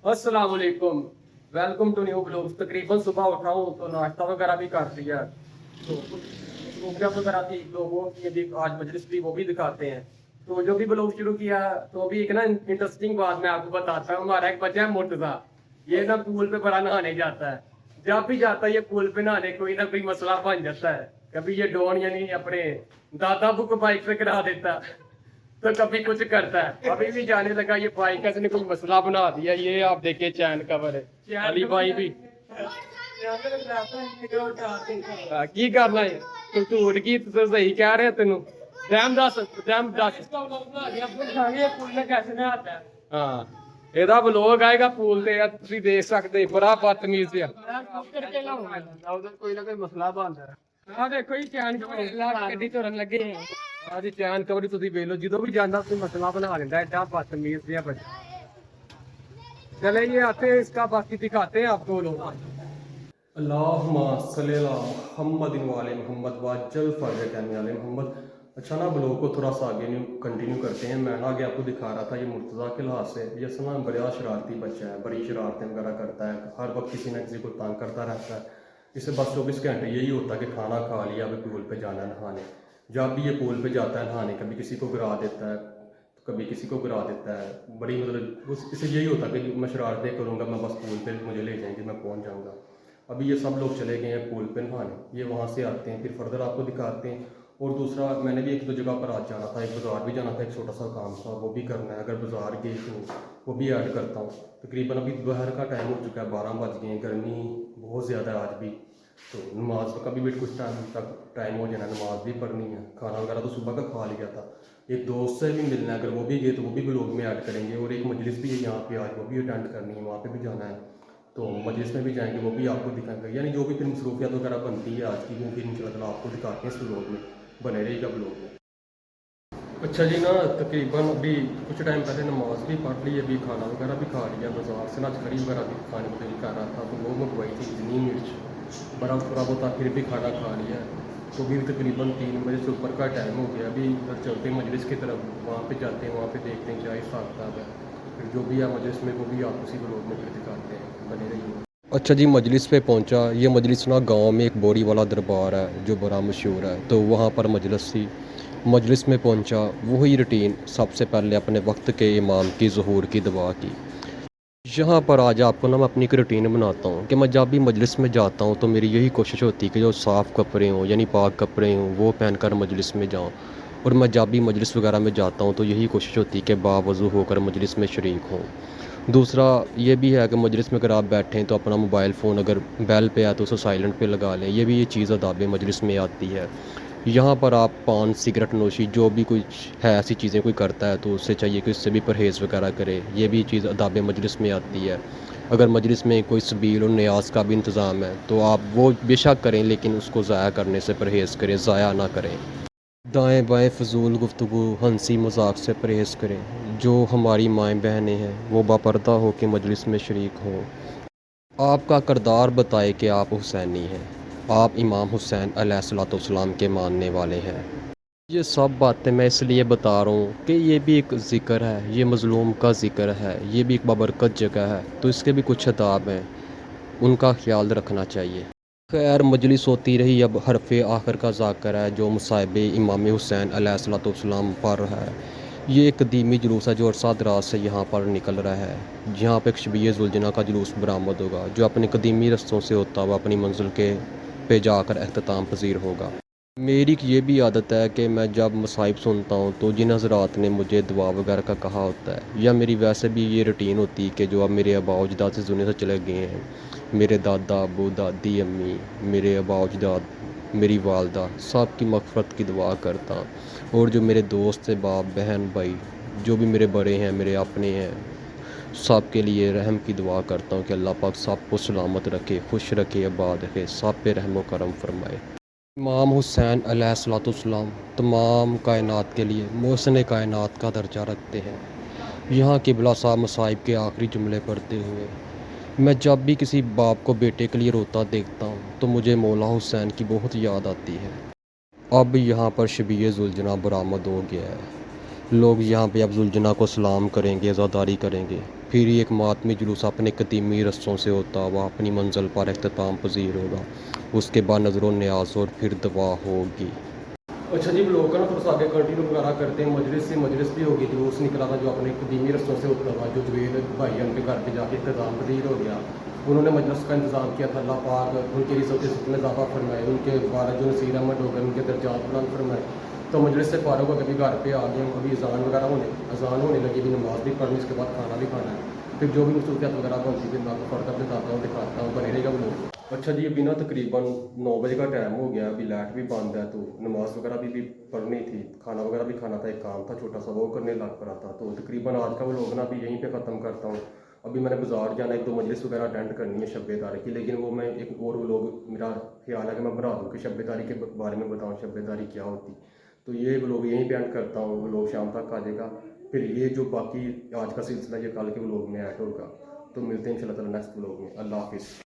अस्सलाम वालेकुम। Welcome to new blogs. तकरीबन सुबह उठा हूँ तो नाश्ता वगैरह भी कर लिया, तो प्रोग्राम वगैरह थी लोगों की भी आज मजलिस भी वो भी दिखाते हैं। तो जो भी ब्लॉग शुरू किया तो अभी एक ना इंटरेस्टिंग बात मैं आपको बताता हूँ। हमारा एक बच्चा है मुर्तजा, ये ना पूल पे बड़ा नहाने जाता है। जब भी जाता है ये पूल पे नहाने कोई ना कोई मसला बन जाता है। कभी ये डॉन यानी अपने दादा बुक बाइक पे करा देता है, तो कभी कुछ करता है। अभी भी जाने लगा ये भाई का इसने कोई मसला बना दिया। ये आप देखिए चैन कवर है, अली भाई भी की करना है तो झूठ की तो सही कह रहे तेन रैम दस हाँ ਇਹਦਾ ਵਲੋਗ ਆਏਗਾ ਪੂਲ ਤੇ ਆ ਤੁਸੀਂ ਦੇਖ ਸਕਦੇ ਬੜਾ ਬਦਤਮੀਜ਼ ਆ ਕੋਈ ਨਾ ਕੋਈ ਮਸਲਾ ਬਣਦਾ ਆ ਦੇਖੋ ਜੀ ਚੈਨ ਗੱਡੀ ਤੁਰਨ ਲੱਗੇ ਆ ਜੀ ਚੈਨ ਕਵਰੀ ਤੁਸੀਂ ਵੇਖ ਲਓ ਜਦੋਂ ਵੀ ਜਾਂਦਾ ਕੋਈ ਮਸਲਾ ਬਣਾ ਲੈਂਦਾ ਐਡਾ ਬਦਤਮੀਜ਼ ਜਿਹਾ ਬੱਚਾ चले ये आते हैं इसका बाकी दिखाते हैं आपको लोग अल्लाहुम्मा सल्ली अला मुहम्मदिन व आले मुहम्मद वजल फर्ज कैमी आले मुहम्मद। अच्छा ना ब्लॉग को थोड़ा सा आगे कंटिन्यू करते हैं। मैं ना आगे आपको दिखा रहा था ये मुर्तज़ा के लिहाज से ये ना बड़ा शरारती बच्चा है, बड़ी शरारतें वगैरह करता है, हर वक्त किसी न किसी को तंग करता रहता है। इसे बस 24 घंटे यही होता है कि खाना खा लिया अभी पूल पे जाना है नहाने। जब भी ये पूल पे जाता है नहाने कभी किसी को गिरा देता है, कभी किसी को गिरा देता है। बड़ी मतलब इसे यही होता है कि मैं शरारतें करूँगा, मैं बस पूल पे मुझे ले जाएंगे, मैं पहुँच जाऊँगा। अभी ये सब लोग चले गए हैं पूल पे नहाने, ये वहाँ से आते हैं फिर फर्दर आपको दिखाते हैं। और दूसरा मैंने भी एक दो जगह पर आज जाना था, एक बाज़ार भी जाना था, एक छोटा सा काम था वो भी करना है। अगर बाज़ार गए तो वो भी ऐड करता हूँ। तकरीबन अभी दोपहर का टाइम हो चुका है, 12 बज गए हैं, गर्मी बहुत ज़्यादा है आज भी। तो नमाज का भी कुछ टाइम तक टाइम हो जाना, नमाज भी पढ़नी है। खाना वगैरह तो सुबह का खा लिया था। एक दोस्त से भी मिलना है, अगर वो भी गए तो वो भी ब्लॉग में ऐड करेंगे। और एक मजलिस भी है यहाँ पे आज, वो भी अटेंड करनी है, वहाँ पे भी जाना है। तो मजलिस में भी जाएंगे, वो भी आपको दिखाएंगे। यानी जो भी फिर मसरूफियात वगैरह बनती है आज की वो फिर इंशाल्लाह आपको दिखाते हैं इस ब्लॉग में, बने रहेगा ब्लॉग में। अच्छा जी ना तकरीबन अभी कुछ टाइम पहले नमाज भी पढ़ ली, अभी खाना वगैरह भी खा लिया। बाजार से ना खड़ी वगैरह भी खाने को दिल कर रहा था तो वो मंगवाई थी इतनी मिर्च, बड़ा थोड़ा बहुत फिर भी खाना खा लिया। तो भी तकरीबन 3 बजे से ऊपर का टाइम हो गया। अभी इधर चलते हैं मजलिस की तरफ, वहाँ पे जाते हैं, वहाँ पे देखते हैं क्या हिसाब किताब है। फिर जो भी है मजलिस में वो भी आप उसी ब्लॉग में फिर दिखाते हैं, बने रहिए। अच्छा जी मजलिस पे पहुंचा। ये मजलिस ना गांव में एक बोरी वाला दरबार है जो बड़ा मशहूर है, तो वहाँ पर मजलिस थी। मजलिस में पहुंचा, वही रूटीन, सबसे पहले अपने वक्त के इमाम की ज़ुहूर की दुआ की। यहाँ पर आज आपको ना मैं अपनी एक रूटीन बनाता हूँ कि मैं जब भी मजलिस में जाता हूँ तो मेरी यही कोशिश होती है कि जो साफ़ कपड़े हों यानी पाक कपड़े हों वो पहनकर मजलिस में जाऊँ। और मैं जब भी मजलिस वगैरह में जाता हूँ तो यही कोशिश होती है कि बावज़ू होकर मजलिस में शरीक हों। दूसरा ये भी है कि मजलिस में अगर आप बैठें तो अपना मोबाइल फ़ोन अगर बेल पे है तो उसे साइलेंट पे लगा लें। ये भी ये चीज़ आदाब मजलिस में आती है। यहाँ पर आप पान सिगरेट नोशी जो भी कुछ है ऐसी चीज़ें कोई करता है तो उससे चाहिए कि उससे भी परहेज़ वगैरह करे। ये भी चीज़ आदाब मजलिस में आती है। अगर मजलिस में कोई सबील और न्याज का भी इंतज़ाम है तो आप वो बेशक करें, लेकिन उसको ज़ाया करने से परहेज़ करें, ज़ाया ना करें। दाएँ बाएँ फ़जूल गुफ्तगू हंसी मजाक से परहेज़ करें। जो हमारी माएँ बहनें हैं वो बापर्दा हो के मजलिस में शरीक हों। आपका किरदार बताए कि आप हुसैनी हैं, आप इमाम हुसैन अलैहिस्सलाम के मानने वाले हैं। ये सब बातें मैं इसलिए बता रहा हूँ कि ये भी एक ज़िक्र है, ये मज़लूम का ज़िक्र है, ये भी एक बाबरकत जगह है, तो इसके भी कुछ अदाब हैं, उनका ख्याल रखना चाहिए। खैर मजलिस होती रही। अब हरफ आखिर का ज़ाकर है जो मुसाहिब इमाम हुसैन अलैहिस्सलाम पर है। ये एक कदीमी जुलूस है जो अरसा दराज से यहाँ पर निकल रहा है। यहाँ पे एक शबीए ज़ुलजना का जुलूस बरामद होगा जो अपने कदीमी रस्तों से होता हुआ अपनी मंजिल के पे जाकर अख्ताम पजीर होगा। मेरी ये भी आदत है कि मैं जब मसाइब सुनता हूँ तो जिन हज़रात ने मुझे दुआ वगैरह का कहा होता है, या मेरी वैसे भी ये रूटीन होती है कि जो अब मेरे आबा अजदाद से दुनिया से चले गए हैं, मेरे दादा अबू दादी अम्मी, मेरे आबा अजदाद, मेरी वालदा, सब की मग़फ़िरत की दुआ करता हूँ। और जो मेरे दोस्त बाप बहन भाई जो भी मेरे बड़े हैं मेरे अपने हैं, सब के लिए रहम की दुआ करता हूँ कि अल्लाह पाक सब को सलामत रखे, खुश रखे, आबाद रखे, सब पे रहम व करम फरमाए। इमाम हुसैन अलैहिस्सलाम तमाम कायनात के लिए मोहसिन कायनात का दर्जा रखते हैं। यहाँ किबला साहब मसाइब के आखिरी जुमले पढ़ते हुए मैं जब भी किसी बाप को बेटे के लिए रोता देखता हूँ तो मुझे मौला हुसैन की बहुत याद आती है। अब यहाँ पर शबीए ज़ुलजना बरामद हो गया है। लोग यहाँ पे अब ज़ुलजना को सलाम करेंगे, अज़ादारी करेंगे। پھر ایک ماتمی جلوس اپنے قدیمی رستوں سے ہوتا ہوا اپنی منزل پر اختتام پذیر ہوگا. اس کے بعد نظر و نیاز اور پھر دعا ہوگی. اچھا جی لوگ نا تھوڑا سا آگے کنٹینیو وغیرہ کرتے ہیں. مجلس سے مجلس بھی ہوگی, جلوس نکلا تھا جو اپنے قدیمی رستوں سے ہوتا تھا, جو جوید بھائی ان کے گھر پہ جا کے اختتام پذیر ہو گیا. انہوں نے مجلس کا انتظام کیا تھا. اللہ پاک ان کی رزق میں اضافہ فرمائے, ان کے والد جو نصیر احمد ہو گئے ان کے درجات بلند فرمائے. تو مجلس سے فارغ ہو کے ابھی گھر پہ آ گئے ہم. ابھی اذان ہونے لگی, ابھی نماز بھی پڑھنی, اس کے بعد کھانا بھی کھانا ہے. پھر جو بھی مصروفیات وغیرہ بنتی ہے میں آپ کو فردر بتاتا ہوں, دکھاتا ہوں, بنے رہے گا وہ لوگ. اچھا جی ابھی نا تقریباً 9 بجے کا ٹائم ہو گیا, ابھی لائٹ بھی بند ہے, تو نماز وغیرہ بھی پڑھنی تھی, کھانا وغیرہ بھی کھانا تھا, ایک کام تھا چھوٹا سا وہ کرنے لگ پڑا تھا. تو تقریباً آج کا وہ لوگ نا ابھی یہیں پہ ختم کرتا ہوں. ابھی میں نے بازار جانا ہے, 1-2 مجلس وغیرہ اٹینڈ کرنی ہے شب داری کی, لیکن وہ میں ایک اور وہ لوگ میرا خیال ہے کہ میں بنا دوں کہ شب داری کے بارے میں بتاؤں شب داری کیا ہوتی. تو یہ وہ لوگ یہیں پہ اینڈ کرتا ہوں. وہ لوگ شام تک آ جائے گا, پھر یہ جو باقی آج کا سلسلہ یہ کل کے ولوگ میں ایڈ ہوگا. تو ملتے ہیں انشاءاللہ تعالیٰ نیکسٹ ولوگ میں. اللہ حافظ.